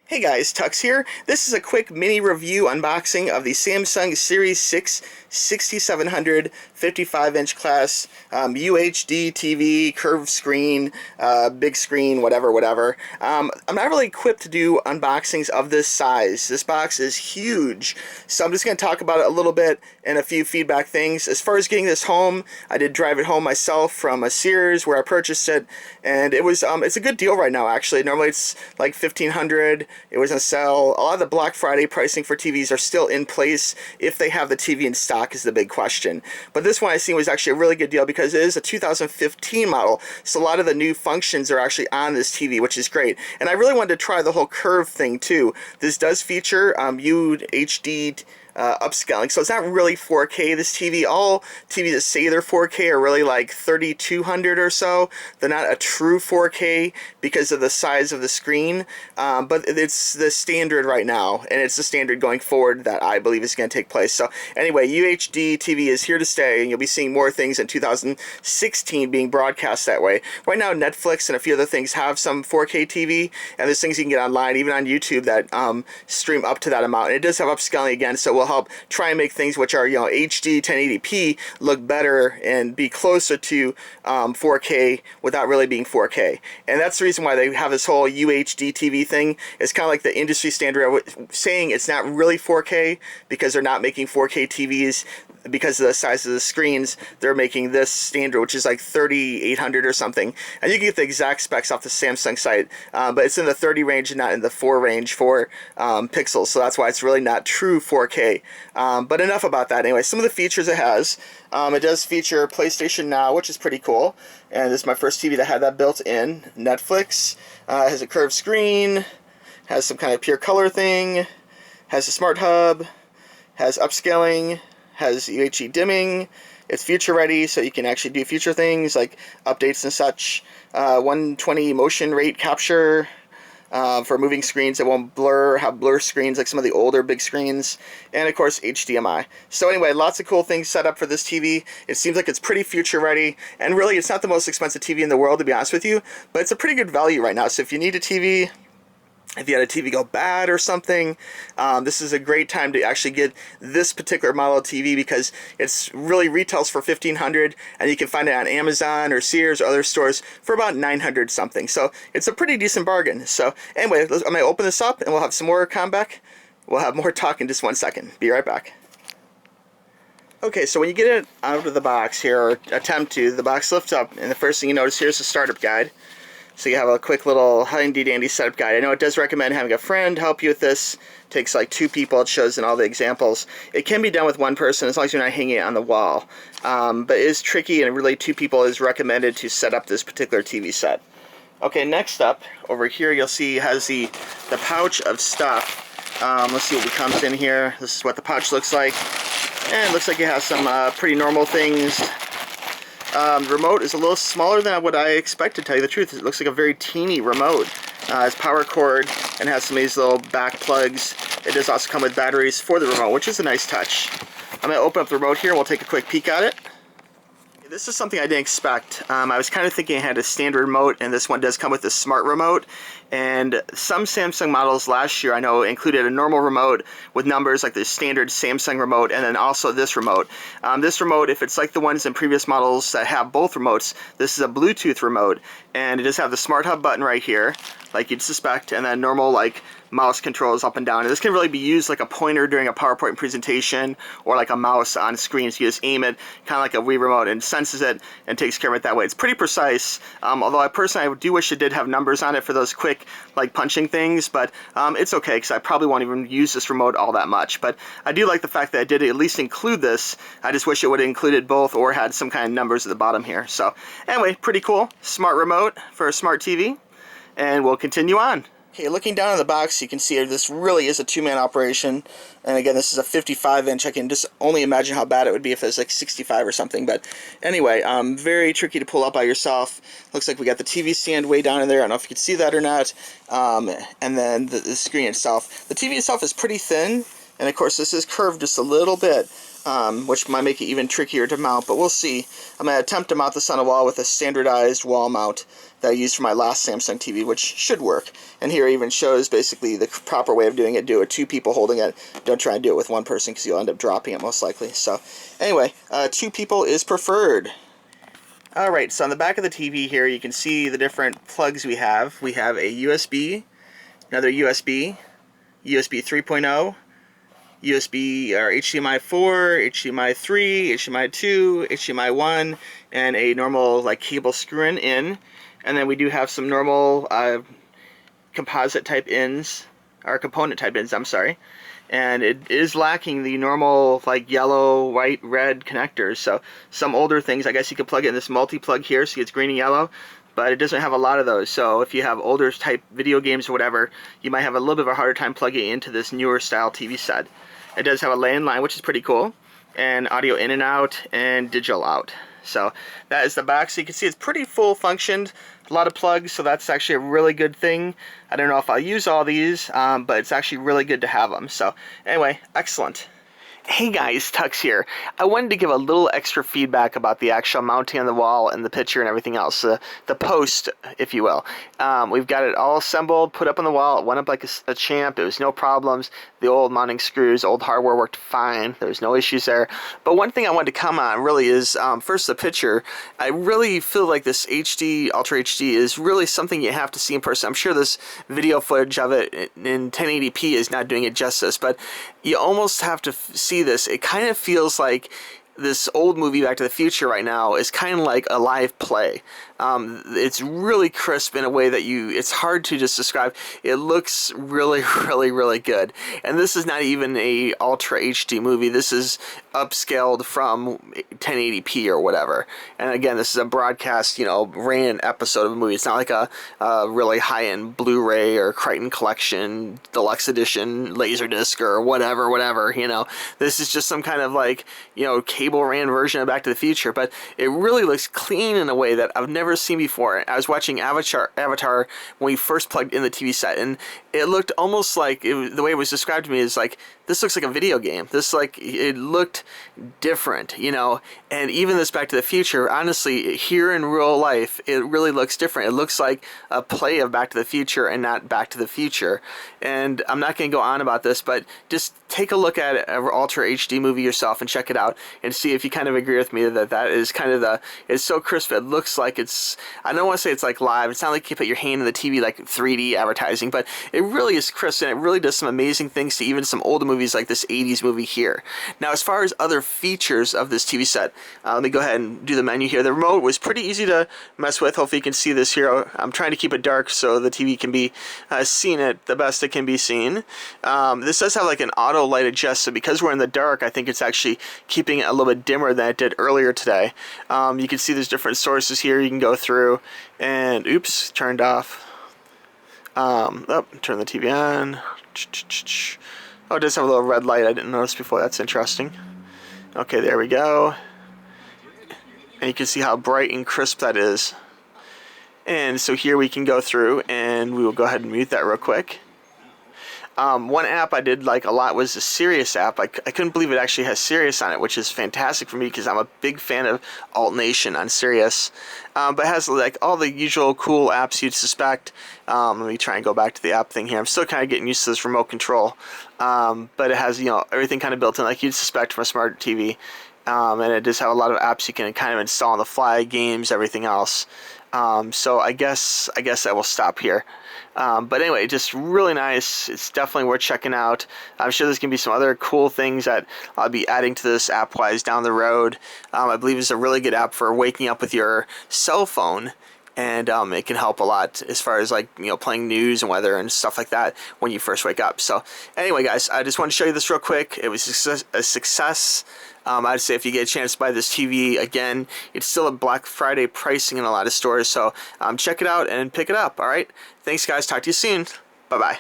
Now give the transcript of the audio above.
Hey guys, Tux here. This is a quick mini review unboxing of the Samsung Series 6 6700 55-inch class UHD TV, curved screen, big screen, whatever. I'm not really equipped to do unboxings of this size. This box is huge, so I'm just going to talk about it a little bit and a few feedback things. As far as getting this home, I did drive it home myself from a Sears where I purchased it, and it was it's a good deal right now actually. Normally it's like $1,500. It was on sale. A lot of the Black Friday pricing for TVs are still in place. If they have the TV in stock is the big question. But this one I seen was actually a really good deal because it is a 2015 model. So a lot of the new functions are actually on this TV, which is great. And I really wanted to try the whole curve thing too. This does feature UHD upscaling, so it's not really 4K. This TV, all TVs that say they're 4K are really like 3200 or so. They're not a true 4K because of the size of the screen, but it's the standard right now, and it's the standard going forward that I believe is going to take place. So anyway, UHD TV is here to stay, and you'll be seeing more things in 2016 being broadcast that way. Right now, Netflix and a few other things have some 4K TV, and there's things you can get online, even on YouTube, that stream up to that amount. And it does have upscaling again, so we'll help try and make things which are, you know, HD 1080p look better and be closer to 4K without really being 4K. And that's the reason why they have this whole UHD TV thing. It's kind of like the industry standard saying it's not really 4K because they're not making 4K TVs because of the size of the screens. They're making this standard, which is like 3800 or something, and you can get the exact specs off the Samsung site, but it's in the 30 range and not in the 4 range for pixels, so that's why it's really not true 4K. But enough about that. Anyway, some of the features it has, it does feature PlayStation Now, which is pretty cool, and this is my first TV that had that built in. Netflix, has a curved screen, has some kind of pure color thing, has a smart hub, has upscaling, has UHD dimming. It's future ready, so you can actually do future things like updates and such. 120 motion rate capture for moving screens that won't have blur screens like some of the older big screens. And of course HDMI. So anyway, lots of cool things set up for this TV. It seems like it's pretty future ready, and really it's not the most expensive TV in the world, to be honest with you, but it's a pretty good value right now. So if you need a TV, if you had a TV go bad or something, this is a great time to actually get this particular model of TV because it's really retails for $1,500, and you can find it on Amazon or Sears or other stores for about $900 something. So it's a pretty decent bargain. So anyway, I'm going to open this up and we'll have some more comeback. We'll have more talk in just 1 second. Be right back. Okay, so when you get it out of the box here, or attempt to, the box lifts up, and the first thing you notice here is the startup guide. So you have a quick little handy-dandy setup guide. I know it does recommend having a friend help you with this. It takes like 2 people. It shows in all the examples. It can be done with 1 person as long as you're not hanging it on the wall. But it is tricky, and really 2 people is recommended to set up this particular TV set. Okay, next up, over here you'll see it has the pouch of stuff. Let's see what comes in here. This is what the pouch looks like. And it looks like it has some pretty normal things. The remote is a little smaller than what I expected, to tell you the truth. It looks like a very teeny remote. It has power cord and has some of these little back plugs. It does also come with batteries for the remote, which is a nice touch. I'm going to open up the remote here and we'll take a quick peek at it. This is something I didn't expect. I was kind of thinking it had a standard remote, and this one does come with a smart remote. And some Samsung models last year, I know, included a normal remote with numbers like the standard Samsung remote, and then also this remote. This remote, if it's like the ones in previous models that have both remotes, this is a Bluetooth remote, and it does have the Smart Hub button right here, like you'd suspect, and then normal like mouse controls up and down. And this can really be used like a pointer during a PowerPoint presentation, or like a mouse on screen. So you just aim it, kind of like a Wii remote, and senses it and takes care of it that way. It's pretty precise, although I do wish it did have numbers on it for those quick like punching things, but it's okay because I probably won't even use this remote all that much. But I do like the fact that I did at least include this. I just wish it would have included both or had some kind of numbers at the bottom here. So anyway, pretty cool. Smart remote for a smart TV, and we'll continue on. Okay, looking down on the box, you can see this really is a 2-man operation. And again, this is a 55-inch. I can just only imagine how bad it would be if it was like 65 or something. But anyway, very tricky to pull up by yourself. Looks like we got the TV stand way down in there. I don't know if you can see that or not. And then the screen itself. The TV itself is pretty thin. And of course, this is curved just a little bit. which might make it even trickier to mount, but we'll see. I'm going to attempt to mount this on a wall with a standardized wall mount that I used for my last Samsung TV, which should work. And here it even shows basically the proper way of doing it. Do it 2 people holding it. Don't try and do it with 1 person because you'll end up dropping it most likely. So anyway, 2 people is preferred. Alright, so on the back of the TV here you can see the different plugs we have. We have a USB, another USB, USB 3.0, USB or HDMI 4, HDMI 3, HDMI 2, HDMI 1, and a normal like cable screw in. And then we do have some normal composite type ins, or component type ins, I'm sorry. And it is lacking the normal like yellow, white, red connectors. So some older things, I guess you could plug it in this multi-plug here so it's green and yellow, but it doesn't have a lot of those. So if you have older type video games or whatever, you might have a little bit of a harder time plugging it into this newer style TV set. It does have a landline, which is pretty cool, and audio in and out, and digital out. So that is the back. So you can see it's pretty full functioned, a lot of plugs, so that's actually a really good thing. I don't know if I'll use all these, but it's actually really good to have them. So anyway, excellent. Hey guys, Tux here. I wanted to give a little extra feedback about the actual mounting on the wall and the picture and everything else, the post, if you will. We've got it all assembled, put up on the wall. It went up like a champ. There was no problems. The old mounting screws, old hardware worked fine. There was no issues there. But one thing I wanted to comment on really is, first the picture. I really feel like this HD, Ultra HD is really something you have to see in person. I'm sure this video footage of it in 1080p is not doing it justice, but you almost have to see this. It kind of feels like this old movie Back to the Future right now is kind of like a live play. It's really crisp in a way that it's hard to just describe. It looks really, really, really good. And this is not even a Ultra HD movie. This is upscaled from 1080p or whatever. And again, this is a broadcast, ran episode of a movie. It's not like a really high-end Blu-ray or Crichton Collection Deluxe Edition Laserdisc or whatever. This is just some kind of like, cable ran version of Back to the Future. But it really looks clean in a way that I've never seen before. I was watching Avatar when we first plugged in the TV set, and it looked almost like, the way it was described to me is like, this looks like a video game. It looked different, and even this Back to the Future, honestly, here in real life, it really looks different. It looks like a play of Back to the Future and not Back to the Future. And I'm not going to go on about this, but just take a look at an Ultra HD movie yourself and check it out and see if you kind of agree with me that is kind of it's so crisp. It looks like I don't want to say it's like live. It's not like you put your hand in the TV like 3D advertising, but it really is crisp, and it really does some amazing things to even some older movies like this 80s movie here. Now, as far as other features of this TV set, let me go ahead and do the menu here. The remote was pretty easy to mess with. Hopefully you can see this here. I'm trying to keep it dark so the TV can be seen at the best it can be seen. This does have like an auto light adjust, so because we're in the dark, I think it's actually keeping it a little bit dimmer than it did earlier today. You can see there's different sources here you can go through, and oops, turned off. Turn the TV on. Oh, it does have a little red light I didn't notice before. That's interesting. Okay, there we go. And you can see how bright and crisp that is. And so here we can go through, and we will go ahead and mute that real quick. One app I did like a lot was the Sirius app. I couldn't believe it actually has Sirius on it, which is fantastic for me because I'm a big fan of Alt Nation on Sirius. But it has like all the usual cool apps you'd suspect. Let me try and go back to the app thing here. I'm still kind of getting used to this remote control. But it has, everything kind of built in like you'd suspect from a smart TV. And it does have a lot of apps you can kind of install on the fly, games, everything else. So I guess I will stop here. But anyway, just really nice. It's definitely worth checking out. I'm sure there's going to be some other cool things that I'll be adding to this app-wise down the road. I believe it's a really good app for waking up with your cell phone. And it can help a lot as far as like playing news and weather and stuff like that when you first wake up. So anyway, guys, I just want to show you this real quick. It was a success. I'd say if you get a chance to buy this TV, again, it's still a Black Friday pricing in a lot of stores. So check it out and pick it up. All right. Thanks, guys. Talk to you soon. Bye-bye.